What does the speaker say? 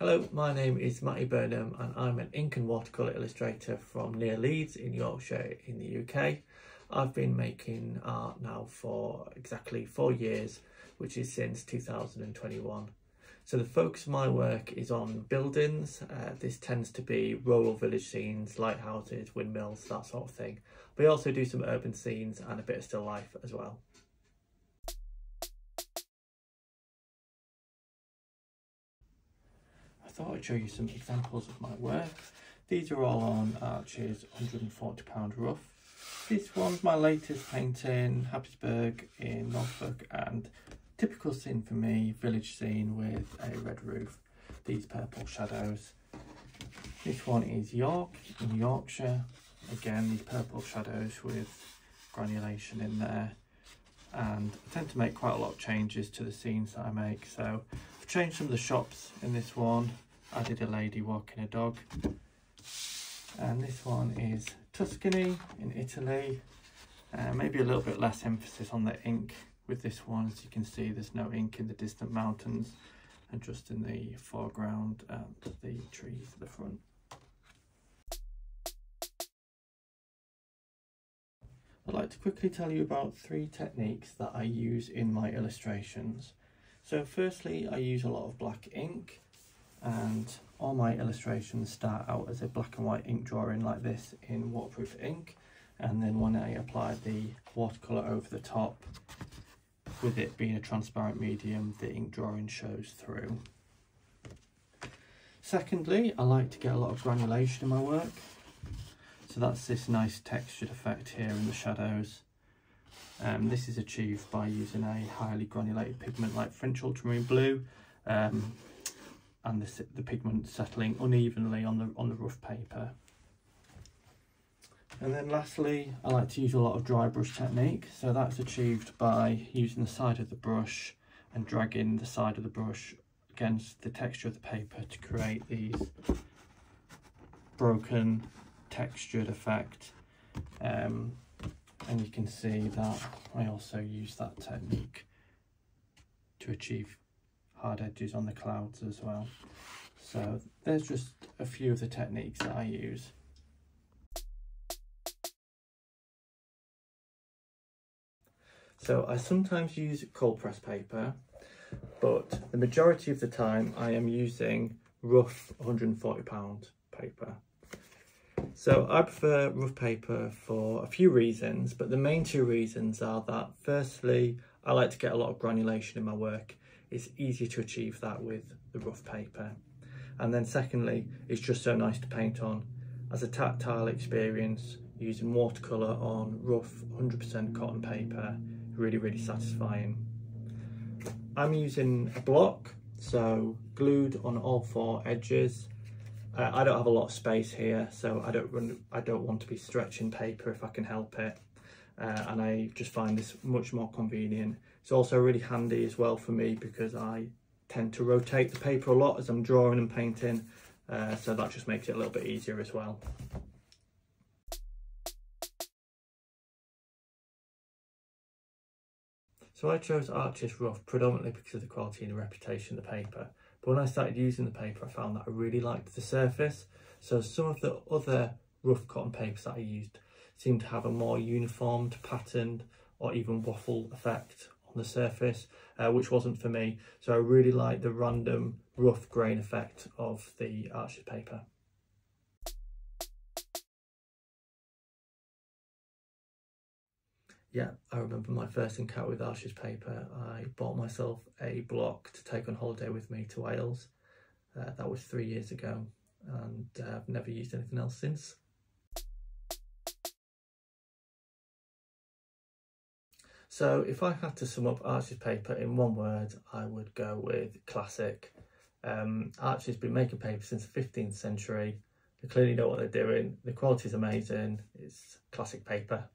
Hello, my name is Matty Burnham and I'm an ink and watercolour illustrator from near Leeds in Yorkshire in the UK. I've been making art now for exactly 4 years, which is since 2021. So the focus of my work is on buildings. This tends to be rural village scenes, lighthouses, windmills, that sort of thing. We also do some urban scenes and a bit of still life as well. I thought I'd show you some examples of my work. These are all on ARCHES £140 rough. This one's my latest painting, Habsburg in Norfolk, and typical scene for me, village scene with a red roof, these purple shadows. This one is York in Yorkshire, again these purple shadows with granulation in there. And I tend to make quite a lot of changes to the scenes that I make, so I've changed some of the shops in this one. I did a lady walking a dog, and this one is Tuscany in Italy. Maybe a little bit less emphasis on the ink with this one. As you can see, there's no ink in the distant mountains and just in the foreground and the trees at the front. I'd like to quickly tell you about 3 techniques that I use in my illustrations. So firstly, I use a lot of black ink, and all my illustrations start out as a black and white ink drawing like this in waterproof ink, and then when I apply the watercolour over the top, with it being a transparent medium, the ink drawing shows through. Secondly, I like to get a lot of granulation in my work. So that's this nice textured effect here in the shadows. This is achieved by using a highly granulated pigment like French ultramarine blue, and the pigment settling unevenly on the rough paper. And then lastly, I like to use a lot of dry brush technique. So that's achieved by using the side of the brush and dragging the side of the brush against the texture of the paper to create these broken textured effect. And you can see that I also use that technique to achieve hard edges on the clouds as well. So there's just a few of the techniques that I use. So I sometimes use cold press paper, but the majority of the time I am using rough £140 paper. So I prefer rough paper for a few reasons, but the main 2 reasons are that firstly, I like to get a lot of granulation in my work. It's easier to achieve that with the rough paper. And then secondly, it's just so nice to paint on. As a tactile experience, using watercolour on rough 100% cotton paper, really satisfying. I'm using a block, so glued on all 4 edges. I don't have a lot of space here, so I don't want to be stretching paper if I can help it, and I just find this much more convenient. It's also really handy as well for me because I tend to rotate the paper a lot as I'm drawing and painting, so that just makes it a little bit easier as well. So I chose ARCHES Rough predominantly because of the quality and the reputation of the paper. But when I started using the paper, I found that I really liked the surface. So some of the other rough cotton papers that I used seemed to have a more uniformed, patterned, or even waffle effect on the surface, which wasn't for me. So I really like the random rough grain effect of the ARCHES paper. Yeah, I remember my first encounter with ARCHES paper. I bought myself a block to take on holiday with me to Wales. That was 3 years ago, and I've never used anything else since. So if I had to sum up ARCHES paper in one word, I would go with classic. ARCHES has been making paper since the 15th century. They clearly know what they're doing. The quality is amazing. It's classic paper.